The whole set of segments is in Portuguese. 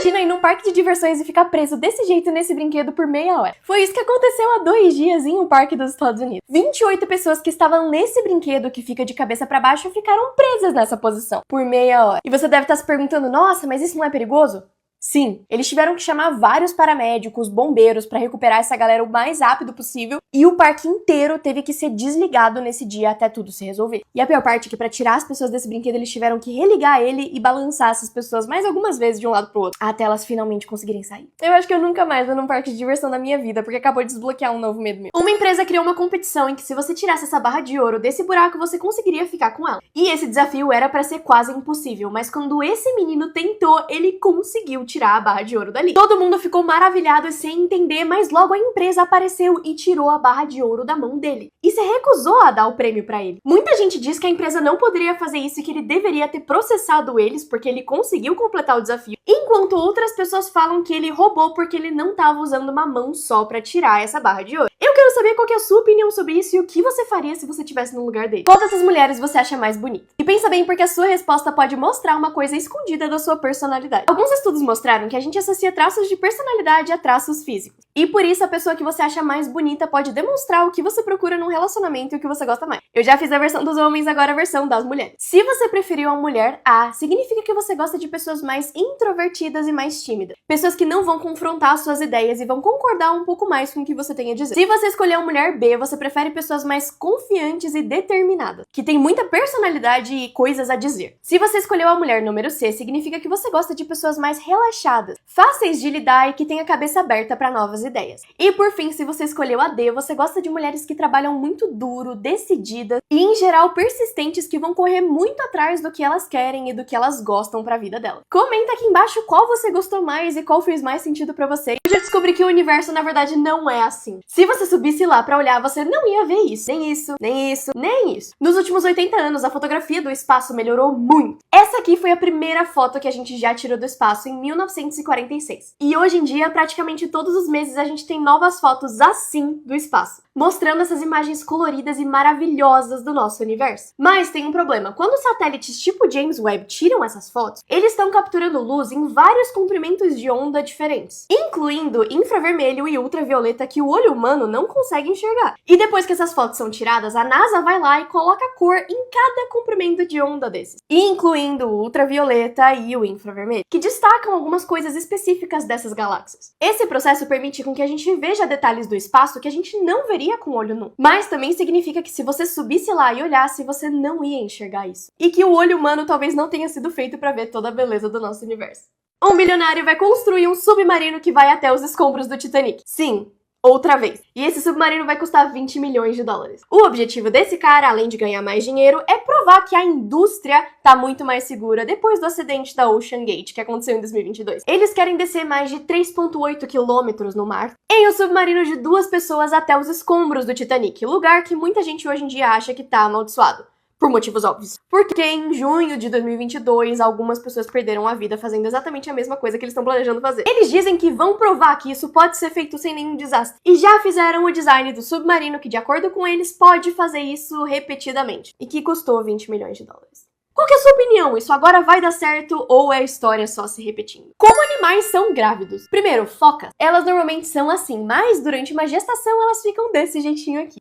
Imagina ir num parque de diversões e ficar preso desse jeito nesse brinquedo por meia hora. Foi isso que aconteceu há 2 dias em um parque dos Estados Unidos. 28 pessoas que estavam nesse brinquedo que fica de cabeça pra baixo ficaram presas nessa posição por meia hora. E você deve estar se perguntando, nossa, mas isso não é perigoso? Sim, eles tiveram que chamar vários paramédicos, bombeiros pra recuperar essa galera o mais rápido possível e o parque inteiro teve que ser desligado nesse dia até tudo se resolver. E a pior parte é que pra tirar as pessoas desse brinquedo eles tiveram que religar ele e balançar essas pessoas mais algumas vezes de um lado pro outro, até elas finalmente conseguirem sair. Eu acho que eu nunca mais vou num parque de diversão na minha vida, porque acabou de desbloquear um novo medo meu. Uma empresa criou uma competição em que se você tirasse essa barra de ouro desse buraco, você conseguiria ficar com ela. E esse desafio era pra ser quase impossível, mas quando esse menino tentou, ele conseguiu tirar a barra de ouro dali. Todo mundo ficou maravilhado e sem entender, mas logo a empresa apareceu e tirou a barra de ouro da mão dele. E se recusou a dar o prêmio pra ele. Muita gente diz que a empresa não poderia fazer isso e que ele deveria ter processado eles porque ele conseguiu completar o desafio, enquanto outras pessoas falam que ele roubou porque ele não estava usando uma mão só pra tirar essa barra de ouro. Eu quero saber qual que é a sua opinião sobre isso e o que você faria se você estivesse no lugar dele. Qual dessas mulheres você acha mais bonita? E pensa bem porque a sua resposta pode mostrar uma coisa escondida da sua personalidade. Alguns estudos mostraram que a gente associa traços de personalidade a traços físicos. E por isso a pessoa que você acha mais bonita pode demonstrar o que você procura num relacionamento e o que você gosta mais. Eu já fiz a versão dos homens, agora a versão das mulheres. Se você preferiu a mulher A, significa que você gosta de pessoas mais introvertidas e mais tímidas. Pessoas que não vão confrontar suas ideias e vão concordar um pouco mais com o que você tem a dizer. Se você escolheu a mulher B, você prefere pessoas mais confiantes e determinadas, que têm muita personalidade e coisas a dizer. Se você escolheu a mulher número C, significa que você gosta de pessoas mais relaxadas, fáceis de lidar e que têm a cabeça aberta para novas ideias. E por fim, se você escolheu a D, você gosta de mulheres que trabalham muito duro, decididas e em geral persistentes, que vão correr muito atrás do que elas querem e do que elas gostam para a vida delas. Comenta aqui embaixo qual você gostou mais e qual fez mais sentido para você. Eu já descobri que o universo na verdade não é assim. Se você subisse lá para olhar, você não ia ver isso, nem isso, nem isso, nem isso. Nos últimos 80 anos, a fotografia do espaço melhorou muito. Essa aqui foi a primeira foto que a gente já tirou do espaço em 1946. E hoje em dia, praticamente todos os meses, a gente tem novas fotos assim do espaço, mostrando essas imagens coloridas e maravilhosas do nosso universo. Mas tem um problema. Quando satélites tipo James Webb tiram essas fotos, eles estão capturando luz em vários comprimentos de onda diferentes, incluindo infravermelho e ultravioleta que o olho humano não consegue enxergar. E depois que essas fotos são tiradas, a NASA vai lá e coloca cor em cada comprimento de onda desses, incluindo o ultravioleta e o infravermelho, que destacam algumas coisas específicas dessas galáxias. Esse processo permite com que a gente veja detalhes do espaço que a gente não veria com o olho nu. Mas também significa que se você subisse lá e olhasse, você não ia enxergar isso. E que o olho humano talvez não tenha sido feito para ver toda a beleza do nosso universo. Um bilionário vai construir um submarino que vai até os escombros do Titanic. Sim, outra vez. E esse submarino vai custar 20 milhões de dólares. O objetivo desse cara, além de ganhar mais dinheiro, é provar que a indústria tá muito mais segura depois do acidente da Ocean Gate, que aconteceu em 2022. Eles querem descer mais de 3,8 quilômetros no mar em um submarino de 2 pessoas até os escombros do Titanic, lugar que muita gente hoje em dia acha que tá amaldiçoado. Por motivos óbvios. Porque em junho de 2022, algumas pessoas perderam a vida fazendo exatamente a mesma coisa que eles estão planejando fazer. Eles dizem que vão provar que isso pode ser feito sem nenhum desastre. E já fizeram o design do submarino que, de acordo com eles, pode fazer isso repetidamente. E que custou 20 milhões de dólares. Qual que é a sua opinião? Isso agora vai dar certo ou é a história só se repetindo? Como animais são grávidos? Primeiro, focas. Elas normalmente são assim, mas durante uma gestação elas ficam desse jeitinho aqui.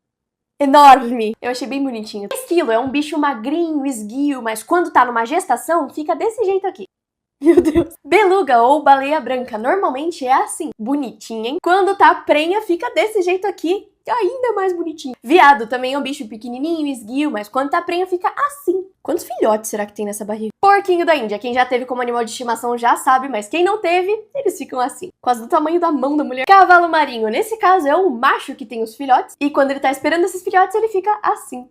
Enorme! Eu achei bem bonitinho. Esquilo é um bicho magrinho, esguio, mas quando tá numa gestação, fica desse jeito aqui. Meu Deus! Beluga ou baleia branca normalmente é assim, bonitinha, hein? Quando tá prenha, fica desse jeito aqui, ainda mais bonitinho. Viado também é um bicho pequenininho, esguio, mas quando tá prenha, fica assim. Quantos filhotes será que tem nessa barriga? Porquinho da Índia. Quem já teve como animal de estimação já sabe, mas quem não teve, eles ficam assim, quase do tamanho da mão da mulher. Cavalo marinho, nesse caso, é o macho que tem os filhotes, e quando ele tá esperando esses filhotes, ele fica assim.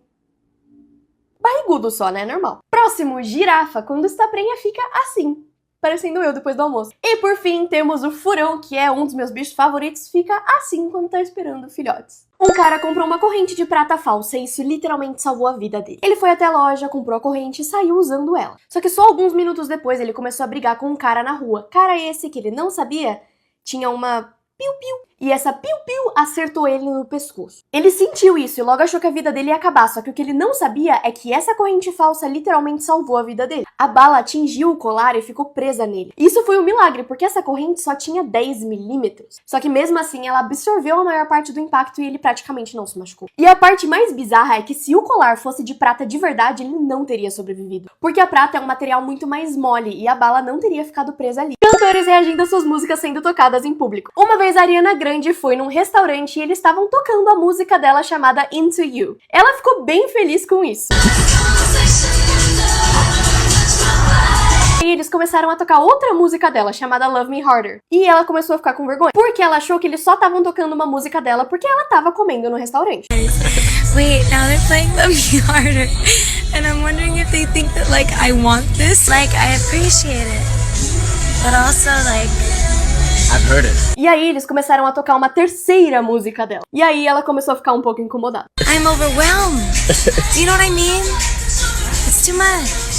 Barrigudo só, né? Normal. Próximo, girafa. Quando está prenha, fica assim, parecendo eu depois do almoço. E por fim, temos o furão, que é um dos meus bichos favoritos, fica assim quando tá esperando filhotes. Um cara comprou uma corrente de prata falsa e isso literalmente salvou a vida dele. Ele foi até a loja, comprou a corrente e saiu usando ela. Só que só alguns minutos depois ele começou a brigar com um cara na rua. Cara esse que ele não sabia tinha uma piu-piu. E essa piu-piu acertou ele no pescoço. Ele sentiu isso e logo achou que a vida dele ia acabar, só que o que ele não sabia é que essa corrente falsa literalmente salvou a vida dele. A bala atingiu o colar e ficou presa nele. Isso foi um milagre, porque essa corrente só tinha 10 milímetros. Só que mesmo assim, ela absorveu a maior parte do impacto e ele praticamente não se machucou. E a parte mais bizarra é que se o colar fosse de prata de verdade, ele não teria sobrevivido. Porque a prata é um material muito mais mole e a bala não teria ficado presa ali. Cantores reagindo às suas músicas sendo tocadas em público. Uma vez a Ariana Grande foi num restaurante e eles estavam tocando a música dela chamada Into You. Ela ficou bem feliz com isso. E eles começaram a tocar outra música dela, chamada Love Me Harder. E ela começou a ficar com vergonha, porque ela achou que eles só estavam tocando uma música dela porque ela tava comendo no restaurante. Wait, now they're playing Love Me Harder. And I'm wondering if they think that, like, I want this. Like, I appreciate it. But also, like... I've heard it. E aí eles começaram a tocar uma terceira música dela. E aí ela começou a ficar um pouco incomodada. I'm overwhelmed. Do you know what I mean? It's too much.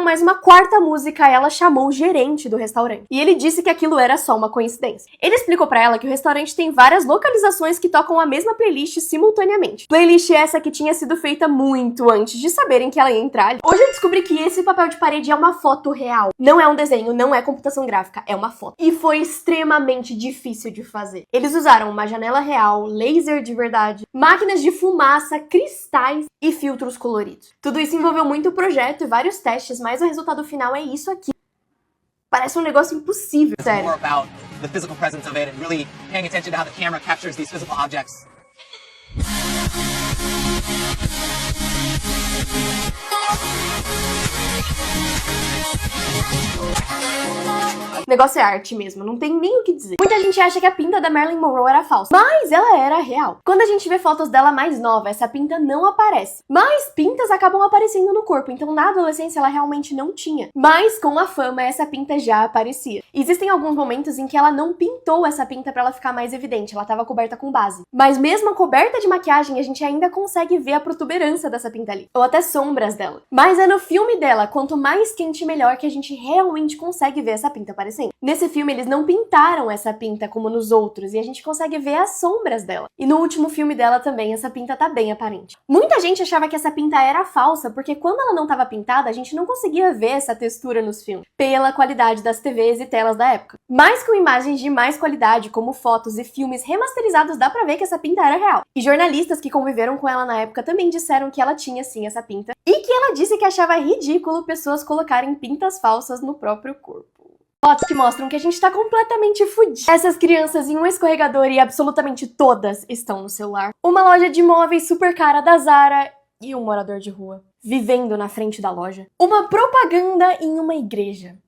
Mais uma quarta música, ela chamou o gerente do restaurante. E ele disse que aquilo era só uma coincidência. Ele explicou pra ela que o restaurante tem várias localizações que tocam a mesma playlist simultaneamente. Playlist essa que tinha sido feita muito antes de saberem que ela ia entrar ali. Hoje eu descobri que esse papel de parede é uma foto real. Não é um desenho, não é computação gráfica, é uma foto. E foi extremamente difícil de fazer. Eles usaram uma janela real, laser de verdade, máquinas de fumaça, cristais e filtros coloridos. Tudo isso envolveu muito o projeto e vários testes, mas o resultado final é isso aqui. Parece um negócio impossível, sério. More about the physical presence of it and really paying attention to how the camera captures these physical objects. O negócio é arte mesmo, não tem nem o que dizer. Muita gente acha que a pinta da Marilyn Monroe era falsa, mas ela era real. Quando a gente vê fotos dela mais nova, essa pinta não aparece. Mas pintas acabam aparecendo no corpo, então na adolescência ela realmente não tinha. Mas com a fama, essa pinta já aparecia. Existem alguns momentos em que ela não pintou essa pinta pra ela ficar mais evidente, ela estava coberta com base. Mas mesmo coberta de maquiagem, a gente ainda consegue ver a protuberância dessa pinta ali, ou até sombras dela. Mas é no filme dela, quanto mais quente melhor, que a gente realmente consegue ver essa pinta aparecendo. Nesse filme, eles não pintaram essa pinta como nos outros, e a gente consegue ver as sombras dela. E no último filme dela também, essa pinta tá bem aparente. Muita gente achava que essa pinta era falsa, porque quando ela não tava pintada, a gente não conseguia ver essa textura nos filmes, pela qualidade das TVs e telas da época. Mas com imagens de mais qualidade, como fotos e filmes remasterizados, dá pra ver que essa pinta era real. E jornalistas que conviveram com ela na época também disseram que ela tinha sim essa pinta, e que ela disse que achava ridículo pessoas colocarem pintas falsas no próprio corpo. Fotos que mostram que a gente tá completamente fudido. Essas crianças em um escorregador e absolutamente todas estão no celular. Uma loja de móveis super cara da Zara e um morador de rua vivendo na frente da loja. Uma propaganda em uma igreja.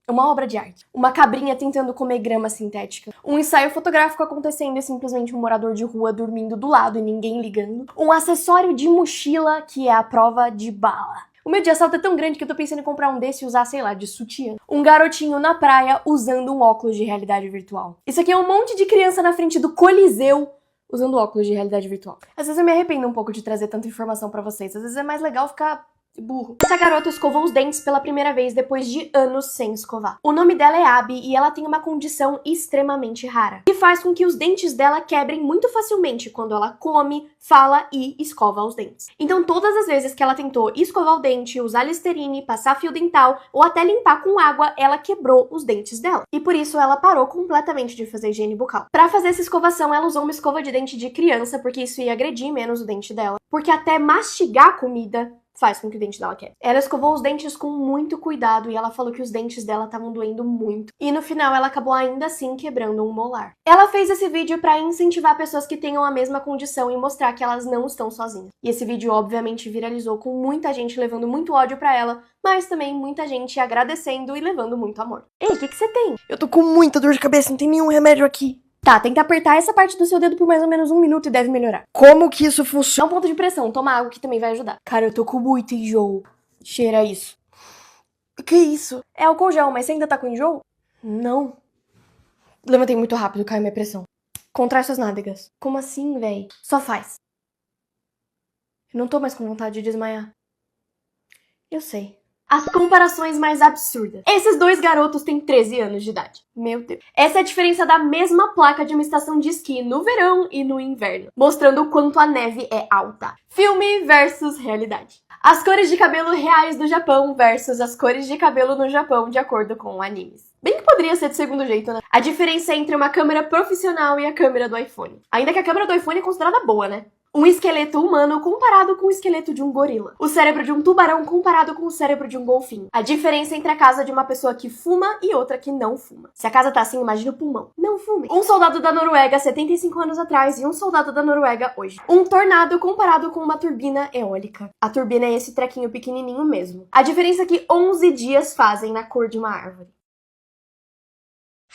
Uma obra de arte. Uma cabrinha tentando comer grama sintética. Um ensaio fotográfico acontecendo e simplesmente um morador de rua dormindo do lado e ninguém ligando. Um acessório de mochila que é a prova de bala. O meu de assalto é tão grande que eu tô pensando em comprar um desse e usar, sei lá, de sutiã. Um garotinho na praia usando um óculos de realidade virtual. Isso aqui é um monte de criança na frente do Coliseu usando óculos de realidade virtual. Às vezes eu me arrependo um pouco de trazer tanta informação pra vocês. Às vezes é mais legal ficar burro. Essa garota escovou os dentes pela primeira vez depois de anos sem escovar. O nome dela é Abby e ela tem uma condição extremamente rara, que faz com que os dentes dela quebrem muito facilmente quando ela come, fala e escova os dentes. Então todas as vezes que ela tentou escovar o dente, usar Listerine, passar fio dental ou até limpar com água, ela quebrou os dentes dela. E por isso ela parou completamente de fazer higiene bucal. Pra fazer essa escovação, ela usou uma escova de dente de criança, porque isso ia agredir menos o dente dela. Porque até mastigar comida faz com que o dente dela quebre. Ela escovou os dentes com muito cuidado e ela falou que os dentes dela estavam doendo muito. E no final ela acabou ainda assim quebrando um molar. Ela fez esse vídeo pra incentivar pessoas que tenham a mesma condição e mostrar que elas não estão sozinhas. E esse vídeo obviamente viralizou com muita gente levando muito ódio pra ela, mas também muita gente agradecendo e levando muito amor. Ei, o que você tem? Eu tô com muita dor de cabeça, não tem nenhum remédio aqui. Tá, tenta apertar essa parte do seu dedo por mais ou menos 1 minuto e deve melhorar. Como que isso funciona? Dá um ponto de pressão, toma água que também vai ajudar. Cara, eu tô com muito enjoo. Cheira isso. O que é isso? É álcool gel, mas você ainda tá com enjoo? Não. Levantei muito rápido, caiu minha pressão. Contrai suas nádegas. Como assim, véi? Só faz. Eu não tô mais com vontade de desmaiar. Eu sei. As comparações mais absurdas. Esses dois garotos têm 13 anos de idade. Meu Deus. Essa é a diferença da mesma placa de uma estação de esqui no verão e no inverno, mostrando o quanto a neve é alta. Filme versus realidade. As cores de cabelo reais do Japão versus as cores de cabelo no Japão de acordo com animes. Bem que poderia ser de segundo jeito, né? A diferença é entre uma câmera profissional e a câmera do iPhone. Ainda que a câmera do iPhone é considerada boa, né? Um esqueleto humano comparado com o esqueleto de um gorila. O cérebro de um tubarão comparado com o cérebro de um golfinho. A diferença entre a casa de uma pessoa que fuma e outra que não fuma. Se a casa tá assim, imagina o pulmão. Não fume. Um soldado da Noruega 75 anos atrás e um soldado da Noruega hoje. Um tornado comparado com uma turbina eólica. A turbina é esse trequinho pequenininho mesmo. A diferença é que 11 dias fazem na cor de uma árvore.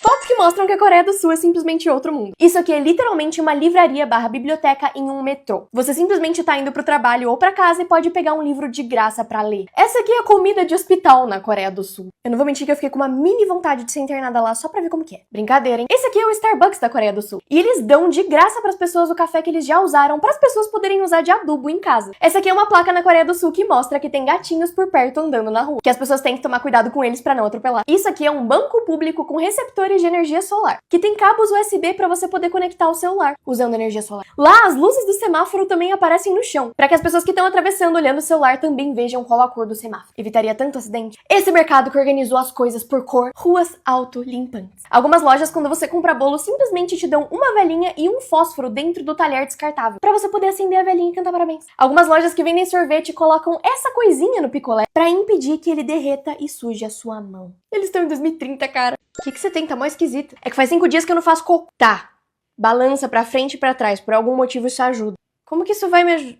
Fotos que mostram que a Coreia do Sul é simplesmente outro mundo. Isso aqui é literalmente uma livraria / biblioteca em um metrô. Você simplesmente tá indo pro trabalho ou pra casa e pode pegar um livro de graça pra ler. Essa aqui é a comida de hospital na Coreia do Sul. Eu não vou mentir que eu fiquei com uma mini vontade de ser internada lá só pra ver como que é. Brincadeira, hein? Esse aqui é o Starbucks da Coreia do Sul. E eles dão de graça pras pessoas o café que eles já usaram pras pessoas poderem usar de adubo em casa. Essa aqui é uma placa na Coreia do Sul que mostra que tem gatinhos por perto andando na rua. Que as pessoas têm que tomar cuidado com eles pra não atropelar. Isso aqui é um banco público com receptores de energia solar, que tem cabos USB para você poder conectar o celular usando energia solar. Lá, as luzes do semáforo também aparecem no chão, para que as pessoas que estão atravessando olhando o celular também vejam qual a cor do semáforo. Evitaria tanto acidente. Esse mercado que organizou as coisas por cor, ruas autolimpantes. Algumas lojas, quando você compra bolo, simplesmente te dão uma velinha e um fósforo dentro do talher descartável, para você poder acender a velinha e cantar parabéns. Algumas lojas que vendem sorvete colocam essa coisinha no picolé para impedir que ele derreta e suje a sua mão. Eles estão em 2030, cara. O que você tem? Tá mó esquisito. É que faz 5 dias que eu não faço cocô. Tá. Balança pra frente e pra trás. Por algum motivo isso ajuda. Como que isso vai me ajudar?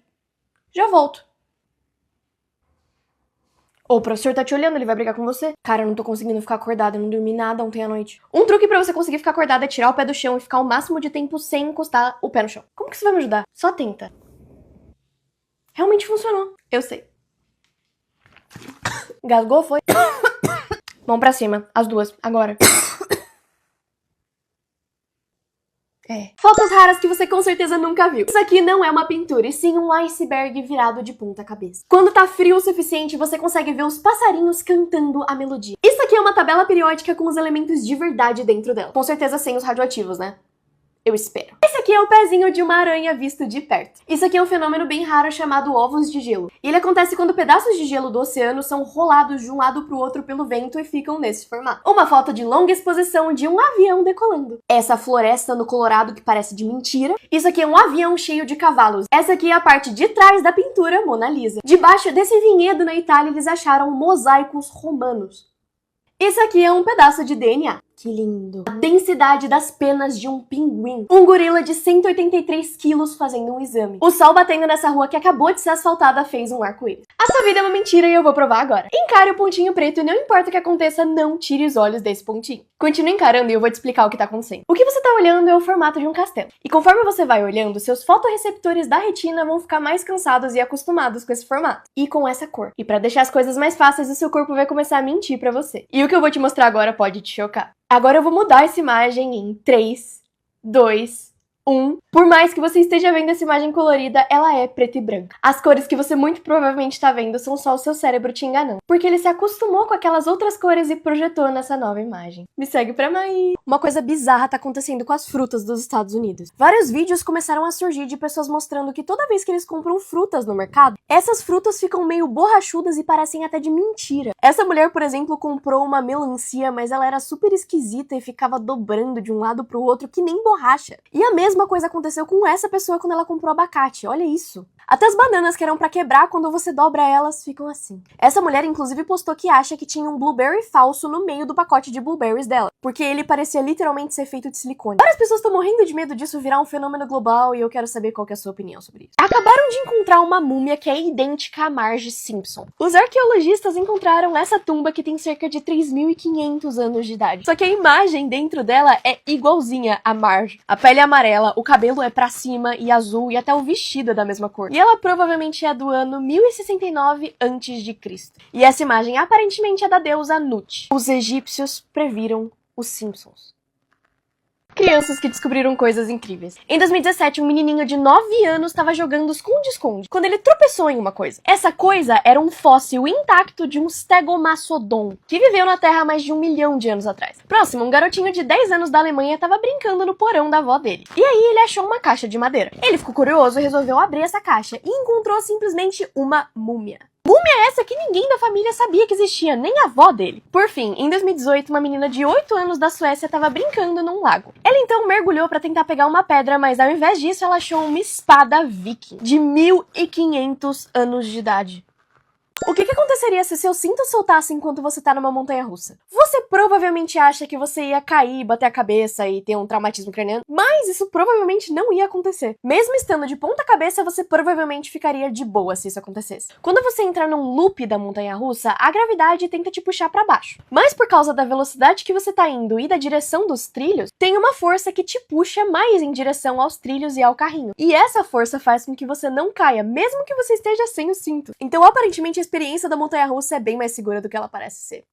Já volto. Ô, o professor tá te olhando, ele vai brigar com você. Cara, eu não tô conseguindo ficar acordada, eu não dormi nada ontem à noite. Um truque pra você conseguir ficar acordada é tirar o pé do chão e ficar o máximo de tempo sem encostar o pé no chão. Como que isso vai me ajudar? Só tenta. Realmente funcionou. Eu sei. Gasgou, foi? Mão pra cima, as duas, agora. Fotos raras que você com certeza nunca viu. Isso aqui não é uma pintura, e sim um iceberg virado de ponta cabeça. Quando tá frio o suficiente, você consegue ver os passarinhos cantando a melodia. Isso aqui é uma tabela periódica com os elementos de verdade dentro dela. Com certeza sem os radioativos, né? Eu espero. Esse aqui é o pezinho de uma aranha visto de perto. Isso aqui é um fenômeno bem raro chamado ovos de gelo. E ele acontece quando pedaços de gelo do oceano são rolados de um lado pro outro pelo vento e ficam nesse formato. Uma foto de longa exposição de um avião decolando. Essa floresta no Colorado que parece de mentira. Isso aqui é um avião cheio de cavalos. Essa aqui é a parte de trás da pintura Mona Lisa. Debaixo desse vinhedo na Itália eles acharam mosaicos romanos. Isso aqui é um pedaço de DNA. Que lindo. A densidade das penas de um pinguim. Um gorila de 183 quilos fazendo um exame. O sol batendo nessa rua que acabou de ser asfaltada fez um arco-íris. A sua vida é uma mentira e eu vou provar agora. Encare o pontinho preto e não importa o que aconteça, não tire os olhos desse pontinho. Continue encarando e eu vou te explicar o que tá acontecendo. O que você tá olhando é o formato de um castelo. E conforme você vai olhando, seus fotorreceptores da retina vão ficar mais cansados e acostumados com esse formato. E com essa cor. E pra deixar as coisas mais fáceis, o seu corpo vai começar a mentir pra você. E o que eu vou te mostrar agora pode te chocar. Agora eu vou mudar essa imagem em 3, 2, 1. Por mais que você esteja vendo essa imagem colorida, ela é preta e branca. As cores que você muito provavelmente está vendo são só o seu cérebro te enganando. Porque ele se acostumou com aquelas outras cores e projetou nessa nova imagem. Me segue pra mais. Uma coisa bizarra tá acontecendo com as frutas dos Estados Unidos. Vários vídeos começaram a surgir de pessoas mostrando que toda vez que eles compram frutas no mercado, essas frutas ficam meio borrachudas e parecem até de mentira. Essa mulher, por exemplo, comprou uma melancia, mas ela era super esquisita e ficava dobrando de um lado pro outro que nem borracha. E a mesma coisa aconteceu com essa pessoa quando ela comprou abacate, olha isso. Até as bananas que eram pra quebrar, quando você dobra elas, ficam assim. Essa mulher, inclusive, postou que acha que tinha um blueberry falso no meio do pacote de blueberries dela, porque ele parecia literalmente ser feito de silicone. Várias pessoas estão morrendo de medo disso virar um fenômeno global e eu quero saber qual que é a sua opinião sobre isso. Acabaram de encontrar uma múmia que é idêntica a Marge Simpson. Os arqueologistas encontraram essa tumba que tem cerca de 3.500 anos de idade. Só que a imagem dentro dela é igualzinha a Marge. A pele é amarela, o cabelo é pra cima e azul e até o vestido é da mesma cor. E ela provavelmente é do ano 1069 a.C. E essa imagem aparentemente é da deusa Nut. Os egípcios previram os Simpsons. Crianças que descobriram coisas incríveis. Em 2017, um menininho de 9 anos estava jogando esconde-esconde, quando ele tropeçou em uma coisa. Essa coisa era um fóssil intacto de um Stegomassodon, que viveu na Terra há mais de 1 milhão de anos atrás. Próximo, um garotinho de 10 anos da Alemanha estava brincando no porão da avó dele. E aí ele achou uma caixa de madeira. Ele ficou curioso e resolveu abrir essa caixa e encontrou simplesmente uma múmia. Múmia essa que ninguém da família sabia que existia, nem a avó dele. Por fim, em 2018, uma menina de 8 anos da Suécia estava brincando num lago. Ela então mergulhou para tentar pegar uma pedra, mas ao invés disso ela achou uma espada viking de 1500 anos de idade. O que aconteceria se seu cinto soltasse enquanto você tá numa montanha-russa? Você provavelmente acha que você ia cair, bater a cabeça e ter um traumatismo craniano, mas isso provavelmente não ia acontecer. Mesmo estando de ponta cabeça, você provavelmente ficaria de boa se isso acontecesse. Quando você entra num loop da montanha-russa, a gravidade tenta te puxar pra baixo. Mas por causa da velocidade que você tá indo e da direção dos trilhos, tem uma força que te puxa mais em direção aos trilhos e ao carrinho. E essa força faz com que você não caia, mesmo que você esteja sem o cinto. Então, aparentemente, a experiência da montanha-russa é bem mais segura do que ela parece ser.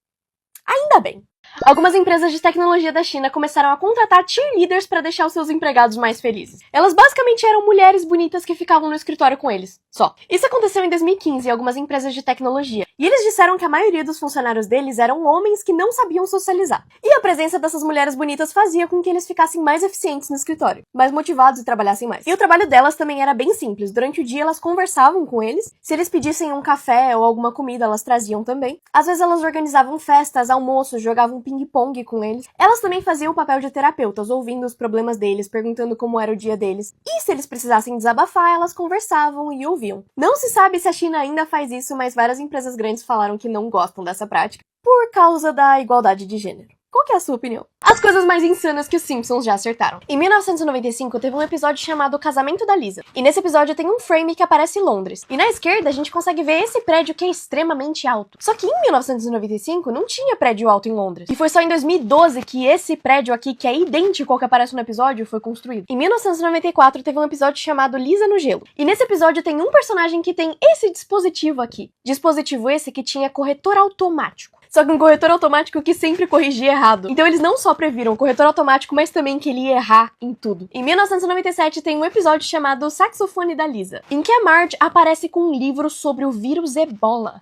Ainda bem. Algumas empresas de tecnologia da China começaram a contratar cheerleaders para deixar os seus empregados mais felizes. Elas basicamente eram mulheres bonitas que ficavam no escritório com eles, só. Isso aconteceu em 2015 em algumas empresas de tecnologia, e eles disseram que a maioria dos funcionários deles eram homens que não sabiam socializar. E a presença dessas mulheres bonitas fazia com que eles ficassem mais eficientes no escritório, mais motivados e trabalhassem mais. E o trabalho delas também era bem simples. Durante o dia elas conversavam com eles, se eles pedissem um café ou alguma comida elas traziam também. Às vezes elas organizavam festas, almoços, jogavam ping-pong com eles. Elas também faziam o papel de terapeutas, ouvindo os problemas deles, perguntando como era o dia deles. E se eles precisassem desabafar, elas conversavam e ouviam. Não se sabe se a China ainda faz isso, mas várias empresas grandes falaram que não gostam dessa prática por causa da igualdade de gênero. Qual que é a sua opinião? As coisas mais insanas que os Simpsons já acertaram. Em 1995, teve um episódio chamado O Casamento da Lisa. E nesse episódio tem um frame que aparece em Londres. E na esquerda a gente consegue ver esse prédio que é extremamente alto. Só que em 1995 não tinha prédio alto em Londres. E foi só em 2012 que esse prédio aqui, que é idêntico ao que aparece no episódio, foi construído. Em 1994 teve um episódio chamado Lisa no Gelo. E nesse episódio tem um personagem que tem esse dispositivo aqui. Dispositivo esse que tinha corretor automático. Só que um corretor automático que sempre corrigia errado. Então eles não só previram o corretor automático, mas também que ele ia errar em tudo. Em 1997 tem um episódio chamado O Saxofone da Lisa, em que a Marge aparece com um livro sobre o vírus Ebola.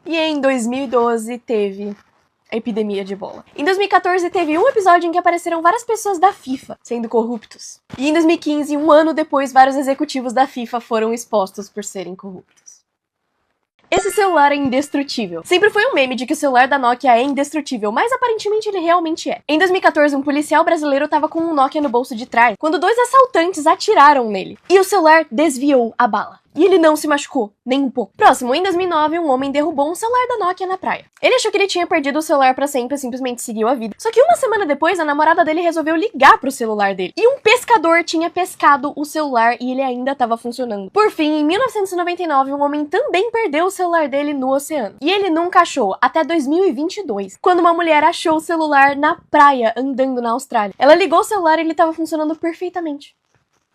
E em 2012 teve a epidemia de Ebola. Em 2014 teve um episódio em que apareceram várias pessoas da FIFA sendo corruptos. E em 2015, um ano depois, vários executivos da FIFA foram expostos por serem corruptos. Esse celular é indestrutível. Sempre foi um meme de que o celular da Nokia é indestrutível, mas aparentemente ele realmente é. Em 2014, um policial brasileiro tava com um Nokia no bolso de trás, quando 2 assaltantes atiraram nele. E o celular desviou a bala. E ele não se machucou, nem um pouco. Próximo, em 2009, um homem derrubou um celular da Nokia na praia. Ele achou que ele tinha perdido o celular pra sempre e simplesmente seguiu a vida. Só que uma semana depois, a namorada dele resolveu ligar pro celular dele. E um pescador tinha pescado o celular e ele ainda estava funcionando. Por fim, em 1999, um homem também perdeu o celular dele no oceano. E ele nunca achou, até 2022, quando uma mulher achou o celular na praia, andando na Austrália. Ela ligou o celular e ele estava funcionando perfeitamente.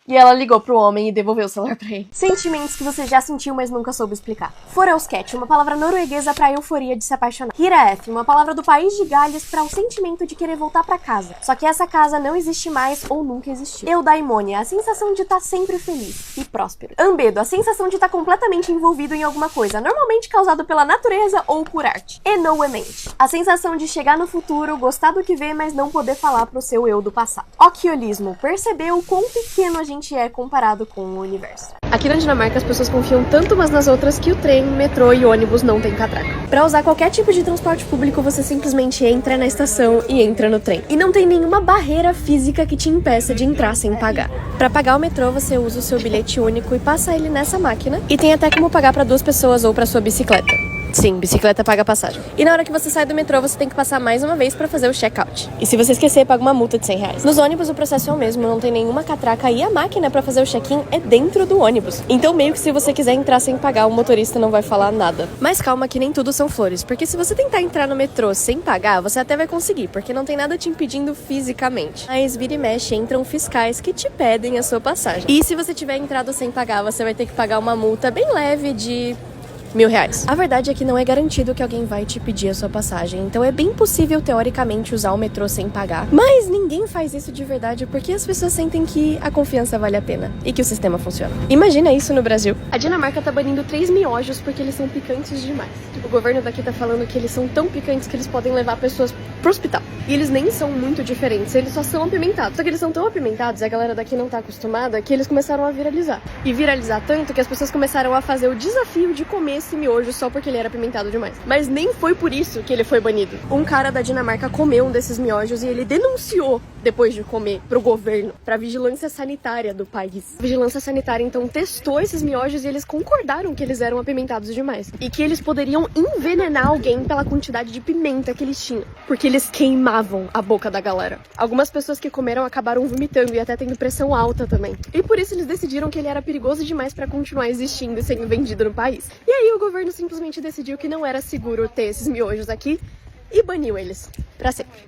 E ela ligou pro homem e devolveu o celular pra ele. Sentimentos que você já sentiu, mas nunca soube explicar. Forelsketch, uma palavra norueguesa pra euforia de se apaixonar. Hiraeth, uma palavra do país de Gales pra o sentimento de querer voltar pra casa. Só que essa casa não existe mais ou nunca existiu. Eudaimonia, a sensação de estar sempre feliz e próspero. Ambedo, a sensação de estar completamente envolvido em alguma coisa, normalmente causado pela natureza ou por arte. Enoemente, a sensação de chegar no futuro, gostar do que vê, mas não poder falar pro seu eu do passado. Okiolismo, perceber o quão pequeno a gente é comparado com o universo. Aqui na Dinamarca as pessoas confiam tanto umas nas outras que o trem, metrô e ônibus não tem catraca. Pra usar qualquer tipo de transporte público, você simplesmente entra na estação e entra no trem. E não tem nenhuma barreira física que te impeça de entrar sem pagar. Pra pagar o metrô, você usa o seu bilhete único e passa ele nessa máquina. E tem até como pagar pra 2 pessoas ou pra sua bicicleta. Sim, bicicleta paga passagem. E na hora que você sai do metrô, você tem que passar mais uma vez pra fazer o check-out. E se você esquecer, paga uma multa de R$100. Nos ônibus, o processo é o mesmo, não tem nenhuma catraca e a máquina pra fazer o check-in é dentro do ônibus. Então, meio que se você quiser entrar sem pagar, o motorista não vai falar nada. Mas calma que nem tudo são flores, porque se você tentar entrar no metrô sem pagar, você até vai conseguir, porque não tem nada te impedindo fisicamente. Mas vira e mexe, entram fiscais que te pedem a sua passagem. E se você tiver entrado sem pagar, você vai ter que pagar uma multa bem leve de R$1.000. A verdade é que não é garantido que alguém vai te pedir a sua passagem, então é bem possível, teoricamente, usar o metrô sem pagar. Mas ninguém faz isso de verdade porque as pessoas sentem que a confiança vale a pena e que o sistema funciona. Imagina isso no Brasil. A Dinamarca tá banindo 3 miojos porque eles são picantes demais. O governo daqui tá falando que eles são tão picantes que eles podem levar pessoas pro hospital. E eles nem são muito diferentes, eles só são apimentados. Só que eles são tão apimentados, e a galera daqui não tá acostumada, que eles começaram a viralizar. E viralizar tanto que as pessoas começaram a fazer o desafio de comer esse miojo só porque ele era apimentado demais. Mas nem foi por isso que ele foi banido. Um cara da Dinamarca comeu um desses miojos e ele denunciou, depois de comer, pro governo, pra vigilância sanitária do país. A vigilância sanitária, então, testou esses miojos e eles concordaram que eles eram apimentados demais. E que eles poderiam envenenar alguém pela quantidade de pimenta que eles tinham. Porque eles queimavam a boca da galera. Algumas pessoas que comeram acabaram vomitando e até tendo pressão alta também. E por isso eles decidiram que ele era perigoso demais pra continuar existindo e sendo vendido no país. E aí o governo simplesmente decidiu que não era seguro ter esses miojos aqui e baniu eles pra sempre.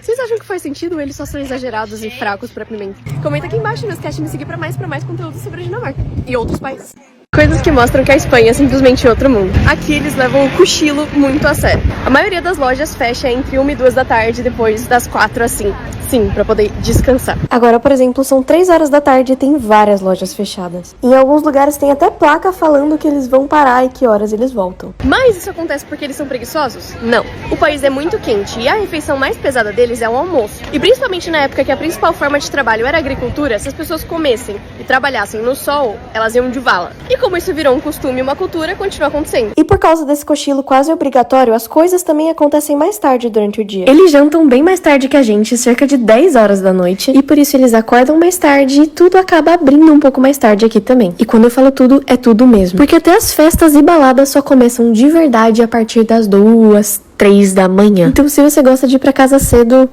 Vocês acham que faz sentido ou eles só são exagerados e fracos pra pimenta? Comenta aqui embaixo, não esquece de me seguir pra mais conteúdo sobre a Dinamarca e outros países. Coisas que mostram que a Espanha é simplesmente outro mundo. Aqui eles levam o cochilo muito a sério. A maioria das lojas fecha entre 1 e 2 da tarde, depois das 4 às 5. Sim, pra poder descansar. Agora, por exemplo, são 3 horas da tarde e tem várias lojas fechadas. Em alguns lugares tem até placa falando que eles vão parar e que horas eles voltam. Mas isso acontece porque eles são preguiçosos? Não. O país é muito quente e a refeição mais pesada deles é o almoço. E principalmente na época que a principal forma de trabalho era a agricultura, se as pessoas comessem e trabalhassem no sol, elas iam de vala. E como isso virou um costume e uma cultura, continua acontecendo. E por causa desse cochilo quase obrigatório, as coisas também acontecem mais tarde durante o dia. Eles jantam bem mais tarde que a gente, cerca de 10 horas da noite, e por isso eles acordam mais tarde e tudo acaba abrindo um pouco mais tarde aqui também. E quando eu falo tudo, é tudo mesmo. Porque até as festas e baladas só começam de verdade a partir das 2, 3 da manhã. Então se você gosta de ir pra casa cedo,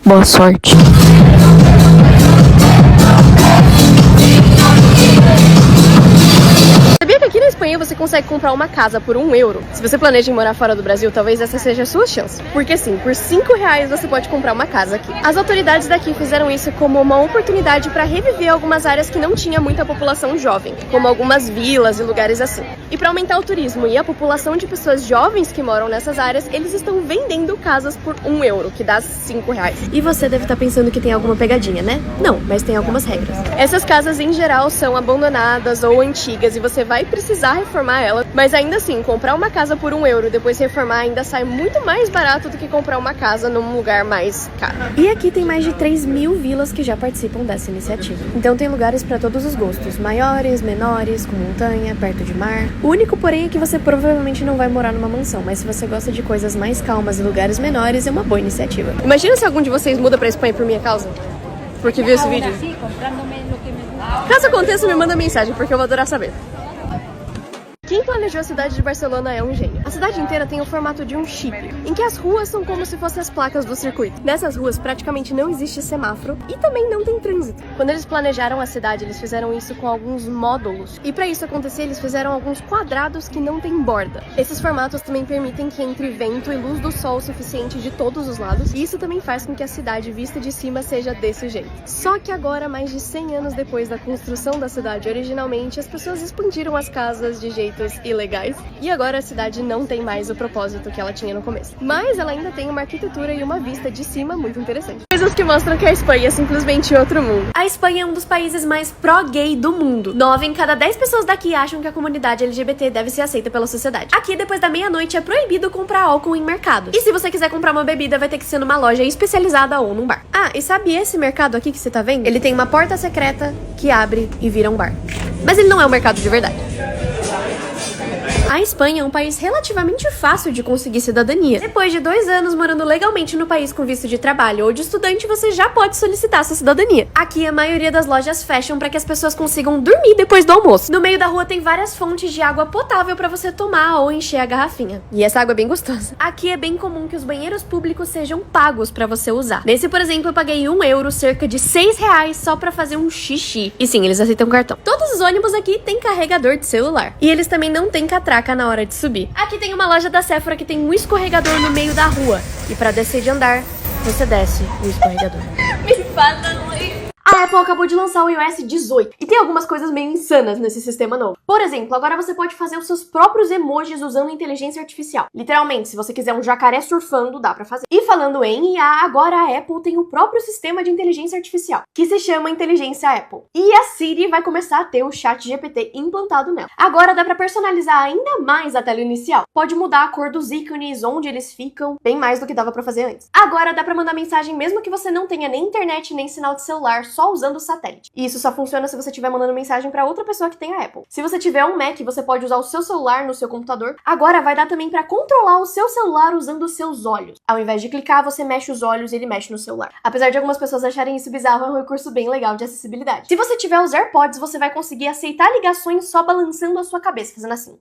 boa sorte. Sabia que aqui na Espanha você consegue comprar uma casa por €1? Se você planeja em morar fora do Brasil, talvez essa seja a sua chance. Porque sim, por R$5 você pode comprar uma casa aqui. As autoridades daqui fizeram isso como uma oportunidade para reviver algumas áreas que não tinha muita população jovem, como algumas vilas e lugares assim. E para aumentar o turismo e a população de pessoas jovens que moram nessas áreas, eles estão vendendo casas por €1, que dá R$5. E você deve estar pensando que tem alguma pegadinha, né? Não, mas tem algumas regras. Essas casas em geral são abandonadas ou antigas e você vai precisar reformar ela, mas ainda assim, comprar uma casa por €1 e depois reformar ainda sai muito mais barato do que comprar uma casa num lugar mais caro. E aqui tem mais de 3.000 vilas que já participam dessa iniciativa. Então tem lugares para todos os gostos, maiores, menores, com montanha, perto de mar. O único, porém, é que você provavelmente não vai morar numa mansão, mas se você gosta de coisas mais calmas e lugares menores, é uma boa iniciativa. Imagina se algum de vocês muda pra Espanha por minha causa, porque viu esse vídeo. Caso aconteça, me manda mensagem, porque eu vou adorar saber. Quem planejou a cidade de Barcelona é um gênio. A cidade inteira tem o formato de um chip, em que as ruas são como se fossem as placas do circuito. Nessas ruas praticamente não existe semáforo e também não tem trânsito. Quando eles planejaram a cidade, eles fizeram isso com alguns módulos. E para isso acontecer, eles fizeram alguns quadrados que não tem borda. Esses formatos também permitem que entre vento e luz do sol o suficiente de todos os lados, e isso também faz com que a cidade vista de cima seja desse jeito. Só que agora, mais de 100 anos depois da construção da cidade originalmente, as pessoas expandiram as casas de jeitos ilegais, e agora a cidade não tem mais o propósito que ela tinha no começo. Mas ela ainda tem uma arquitetura e uma vista de cima muito interessante. Coisas que mostram que a Espanha é simplesmente outro mundo. A Espanha é um dos países mais pró-gay do mundo. 9 em cada 10 pessoas daqui acham que a comunidade LGBT deve ser aceita pela sociedade. Aqui, depois da meia-noite, é proibido comprar álcool em mercado. E se você quiser comprar uma bebida, vai ter que ser numa loja especializada ou num bar. Ah, e sabe esse mercado aqui que você tá vendo? Ele tem uma porta secreta que abre e vira um bar. Mas ele não é um mercado de verdade. A Espanha é um país relativamente fácil de conseguir cidadania. Depois de 2 anos morando legalmente no país com visto de trabalho ou de estudante, você já pode solicitar sua cidadania. Aqui, a maioria das lojas fecham para que as pessoas consigam dormir depois do almoço. No meio da rua tem várias fontes de água potável para você tomar ou encher a garrafinha. E essa água é bem gostosa. Aqui é bem comum que os banheiros públicos sejam pagos para você usar. Nesse, por exemplo, eu paguei €1, cerca de R$6 só para fazer um xixi. E sim, eles aceitam cartão. Todos os ônibus aqui têm carregador de celular. E eles também não têm catraca na hora de subir. Aqui tem uma loja da Sephora que tem um escorregador no meio da rua. E pra descer de andar, você desce o escorregador. Me fala, mãe. A Apple acabou de lançar o iOS 18 e tem algumas coisas meio insanas nesse sistema novo. Por exemplo, agora você pode fazer os seus próprios emojis usando inteligência artificial. Literalmente, se você quiser um jacaré surfando, dá pra fazer. E falando em IA, agora a Apple tem o próprio sistema de inteligência artificial, que se chama Inteligência Apple. E a Siri vai começar a ter o ChatGPT implantado nela. Agora dá pra personalizar ainda mais a tela inicial. Pode mudar a cor dos ícones, onde eles ficam, bem mais do que dava pra fazer antes. Agora dá pra mandar mensagem mesmo que você não tenha nem internet nem sinal de celular, só usando o satélite. E isso só funciona se você estiver mandando mensagem pra outra pessoa que tem a Apple. Se você tiver um Mac, você pode usar o seu celular no seu computador. Agora vai dar também pra controlar o seu celular usando os seus olhos. Ao invés de clicar, você mexe os olhos e ele mexe no celular. Apesar de algumas pessoas acharem isso bizarro, é um recurso bem legal de acessibilidade. Se você tiver os AirPods, você vai conseguir aceitar ligações só balançando a sua cabeça, fazendo assim.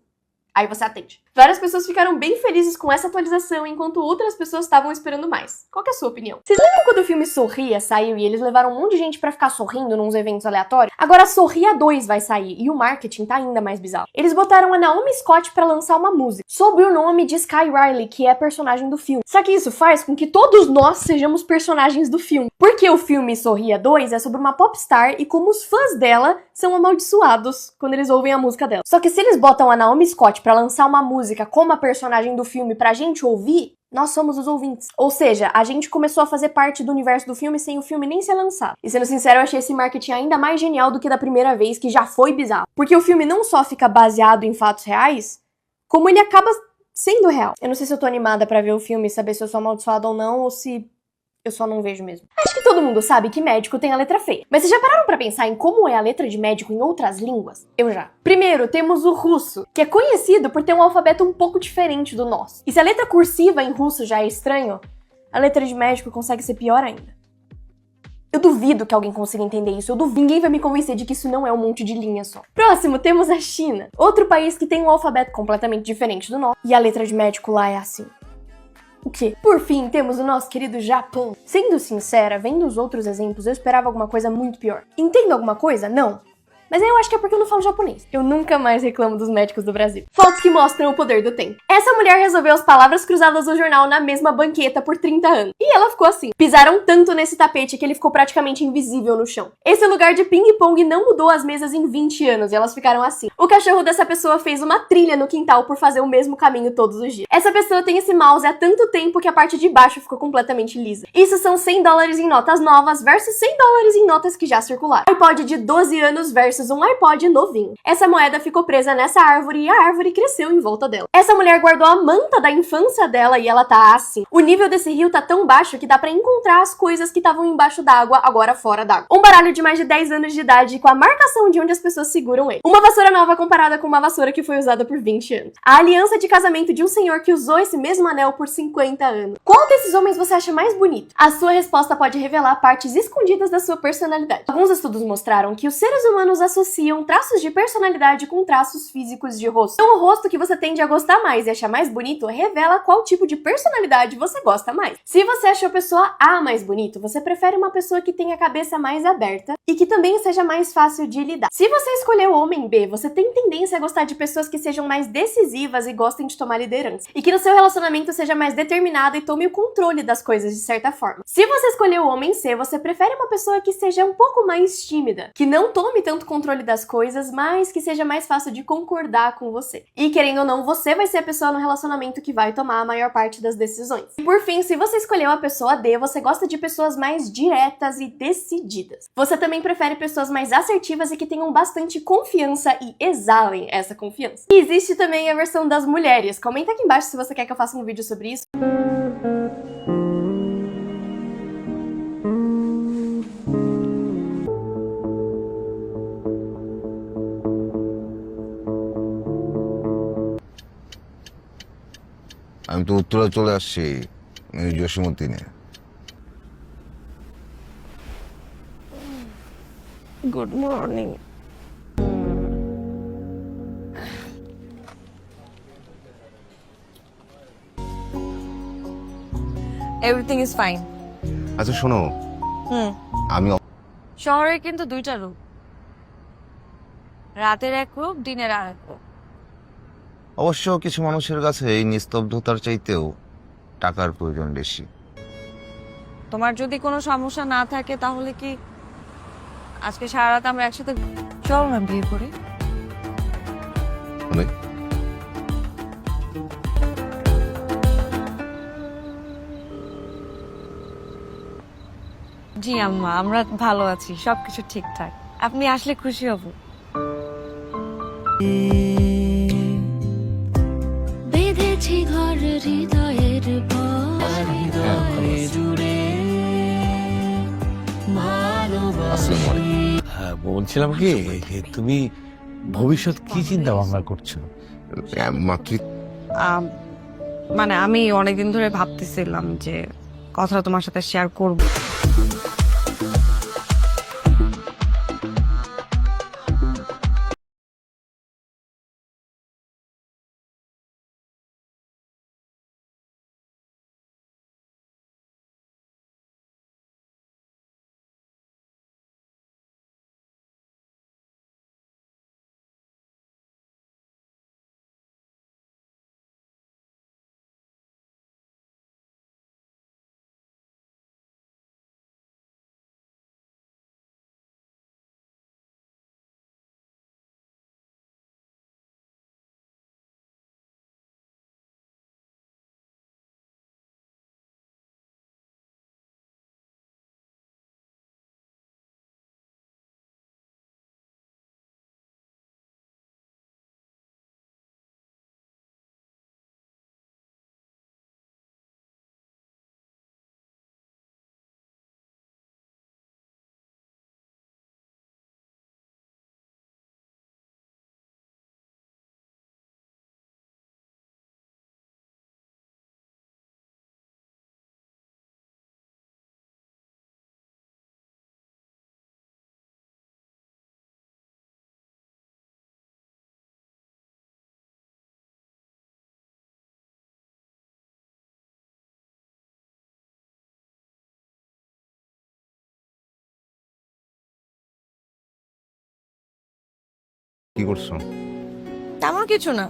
Aí você atende. Várias pessoas ficaram bem felizes com essa atualização, enquanto outras pessoas estavam esperando mais. Qual que é a sua opinião? Vocês lembram quando o filme Sorria saiu e eles levaram um monte de gente pra ficar sorrindo nos eventos aleatórios? Agora Sorria 2 vai sair e o marketing tá ainda mais bizarro. Eles botaram a Naomi Scott pra lançar uma música sob o nome de Sky Riley, que é a personagem do filme. Só que isso faz com que todos nós sejamos personagens do filme. Porque o filme Sorria 2 é sobre uma popstar e como os fãs dela são amaldiçoados quando eles ouvem a música dela. Só que se eles botam a Naomi Scott pra lançar uma música como a personagem do filme pra gente ouvir, nós somos os ouvintes. Ou seja, a gente começou a fazer parte do universo do filme sem o filme nem ser lançado. E sendo sincero, eu achei esse marketing ainda mais genial do que da primeira vez, que já foi bizarro. Porque o filme não só fica baseado em fatos reais, como ele acaba sendo real. Eu não sei se eu tô animada pra ver o filme e saber se eu sou amaldiçoada ou não, ou se eu só não vejo mesmo. Acho que todo mundo sabe que médico tem a letra feia. Mas vocês já pararam pra pensar em como é a letra de médico em outras línguas? Eu já. Primeiro, temos o russo, que é conhecido por ter um alfabeto um pouco diferente do nosso. E se a letra cursiva em russo já é estranho, a letra de médico consegue ser pior ainda. Eu duvido que alguém consiga entender isso. Ninguém vai me convencer de que isso não é um monte de linha só. Próximo, temos a China. Outro país que tem um alfabeto completamente diferente do nosso. E a letra de médico lá é assim. O quê? Por fim, temos o nosso querido Japão. Sendo sincera, vendo os outros exemplos, eu esperava alguma coisa muito pior. Entendo alguma coisa? Não. Mas aí eu acho que é porque eu não falo japonês. Eu nunca mais reclamo dos médicos do Brasil. Fotos que mostram o poder do tempo. Essa mulher resolveu as palavras cruzadas no jornal na mesma banqueta por 30 anos. E ela ficou assim. Pisaram tanto nesse tapete que ele ficou praticamente invisível no chão. Esse lugar de ping-pong não mudou as mesas em 20 anos e elas ficaram assim. O cachorro dessa pessoa fez uma trilha no quintal por fazer o mesmo caminho todos os dias. Essa pessoa tem esse mouse há tanto tempo que a parte de baixo ficou completamente lisa. Isso são $100 em notas novas versus $100 em notas que já circularam. iPod de 12 anos versus um iPod novinho. Essa moeda ficou presa nessa árvore e a árvore cresceu em volta dela. Essa mulher guardou a manta da infância dela e ela tá assim. O nível desse rio tá tão baixo que dá pra encontrar as coisas que estavam embaixo d'água, agora fora d'água. Um baralho de mais de 10 anos de idade com a marcação de onde as pessoas seguram ele. Uma vassoura nova comparada com uma vassoura que foi usada por 20 anos. A aliança de casamento de um senhor que usou esse mesmo anel por 50 anos. Qual desses homens você acha mais bonito? A sua resposta pode revelar partes escondidas da sua personalidade. Alguns estudos mostraram que os seres humanos associam traços de personalidade com traços físicos de rosto. Então o rosto que você tende a gostar mais e achar mais bonito revela qual tipo de personalidade você gosta mais. Se você achou a pessoa A mais bonito, você prefere uma pessoa que tenha a cabeça mais aberta e que também seja mais fácil de lidar. Se você escolheu o homem B, você tem tendência a gostar de pessoas que sejam mais decisivas e gostem de tomar liderança. E que no seu relacionamento seja mais determinado e tome o controle das coisas de certa forma. Se você escolheu o homem C, você prefere uma pessoa que seja um pouco mais tímida, que não tome tanto controle das coisas, mas que seja mais fácil de concordar com você. E querendo ou não, você vai ser a pessoa no relacionamento que vai tomar a maior parte das decisões. E por fim, se você escolheu a pessoa D, você gosta de pessoas mais diretas e decididas. Você também prefere pessoas mais assertivas e que tenham bastante confiança e exalem essa confiança. E existe também a versão das mulheres. Comenta aqui embaixo se você quer que eu faça um vídeo sobre isso. আমি তো উত্তরে চলে আসছি জসীমউদ্দিনে Good morning. Everything is fine. আচ্ছা শোনো আমি শহরে কিন্তু দুইটা রূপ, রাতের এক রূপ, দিনের আর এক রূপ। অবশ্য কিছু মানুষের কাছে এই নিস্তব্ধতার চাইতেও টাকার প্রয়োজন বেশি। তোমার যদি কোনো সমস্যা না থাকে তাহলে কি আজকে সারা রাত আমরা একসাথে চল না বিয়ে করি। মানে জি আম্মা, আমরা ভালো আছি, সবকিছু ঠিকঠাক। আপনি আসলে খুশি হব। বেঁধেছি ঘর হৃদয়ের আসসালামু আলাইকুম। হ্যাঁ, বলছিলাম কি তুমি ভবিষ্যৎ কি চিন্তা ভাবনা করছো? মাত্র মানে আমি অনেকদিন ধরে ভাবতেছিলাম যে কথা তোমার সাথে শেয়ার করব। কি করছো? তেমন কিছু না,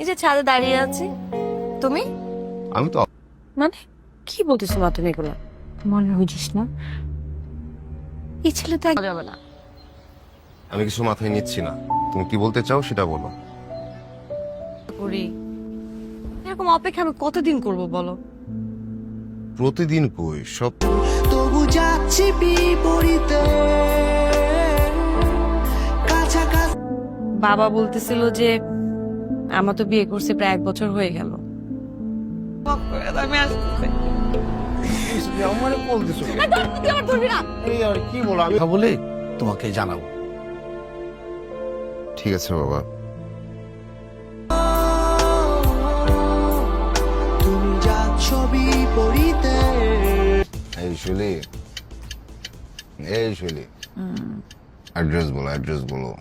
এই যে ছাদে দাঁড়িয়ে আছি। তুমি? আমি তো মানে কি বলতেছো মা তুমি এগুলো? মনে বুঝিস না, এই ছেলে তো যাবে না। আমি কিছু মাথায় নিচ্ছি না, তুমি কি বলতে চাও সেটা বলো। করি এরকম অপেক্ষা আমি কতদিন করব বলো? প্রতিদিন কই সব তবু যাচ্ছি বিপরীতে কাছাকাছি। বাবা বলতেছিল যে আমার তো বিয়ে করছে প্রায় 1 বছর হয়ে গেল। আমি আসতেছি। আমারে বলতেছো কি বলো? আমি কথা বলে তোমাকে জানাবো। ঠিক আছে বাবা। তুমি যাচ্ছ বিপরীতে। এই শুলি, এই শুলি, অ্যাড্রেস বলো, অ্যাড্রেস বলো।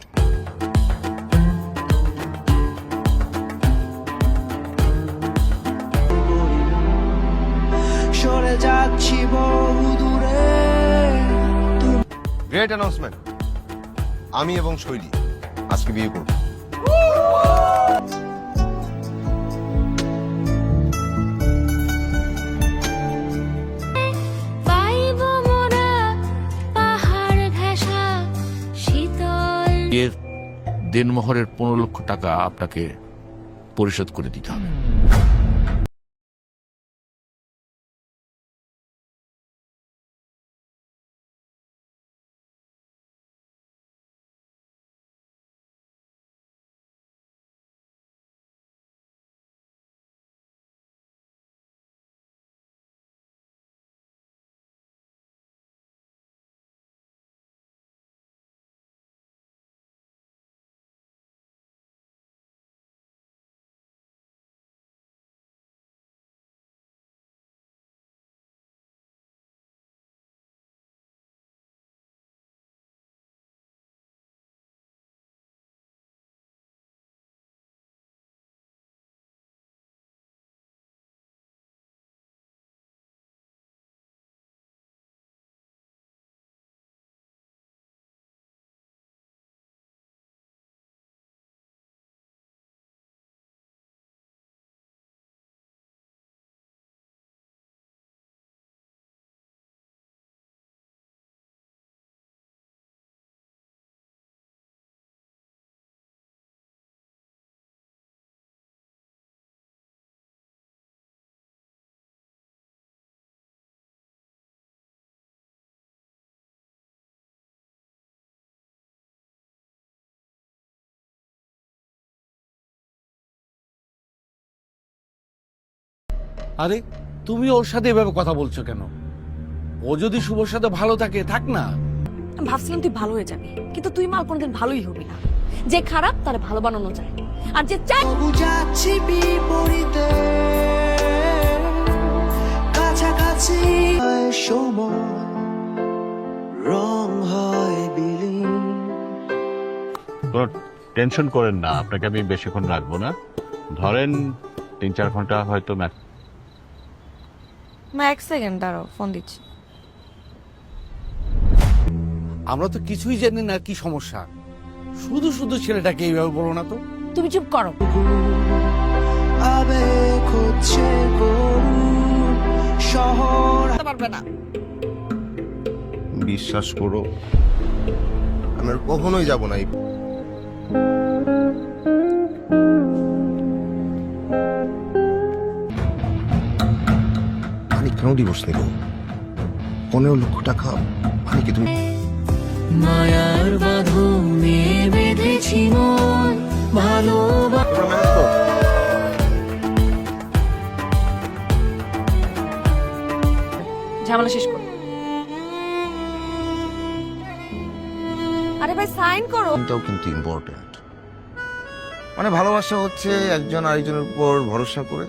সরে যাচ্ছি বহু দূরে। গ্রেট অ্যানাউন্সমেন্ট, আমি এবং শৈলী আজকে বিয়ে করব। পাইব মোরা পাহাড় ঘেঁষা শীতল। এর দেনমোহরের 15 লক্ষ টাকা আপনাকে পরিশোধ করে দিতে হবে। আরে তুমি ওর সাথে এভাবে কথা বলছো কেন? ও যদি শুভর সাথে ভালো থাকে, থাক না। আমি ভাবছিলাম তুই ভালো হয়ে যাবি, কিন্তু তুই মাল কোনদিন ভালোই হবি না। যে খারাপ তারে ভালো বানানো যায়, আর যে চাই তবু যাচ্ছি বিপরীতে, কাছাকাছি হয় সময়, রং হয় বিলীন। কোনো টেনশন করেন না, আপনাকে আমি বেশিক্ষণ রাখবো না, ধরেন 3-4 ঘন্টা হয়তো ম্যাক্স। মা 1 সেকেন্ড দাঁড়াও, ফোন দিচ্ছি। আমরা তো কিছুই জানি না কি সমস্যা, শুধু শুধু ছেলেটাকে এইভাবে বলো না তো। তুমি চুপ করো। আবেগ হচ্ছে করুণ, শহর পারবে না। বিশ্বাস করো, আমি আর কখনোই যাব না। আমি কেন ডিভোর্স নেব? 15 লক্ষ টাকা মানে কি তুমি? মায়ার বাঁধনে বেঁধেছি মন, ভালোবাসা ঝামেলা শেষ করো। আরে ভাই সাইন করো। এটাও কিন্তু ইম্পর্টেন্ট। মানে ভালোবাসা হচ্ছে একজন আরেকজনের উপর ভরসা করে।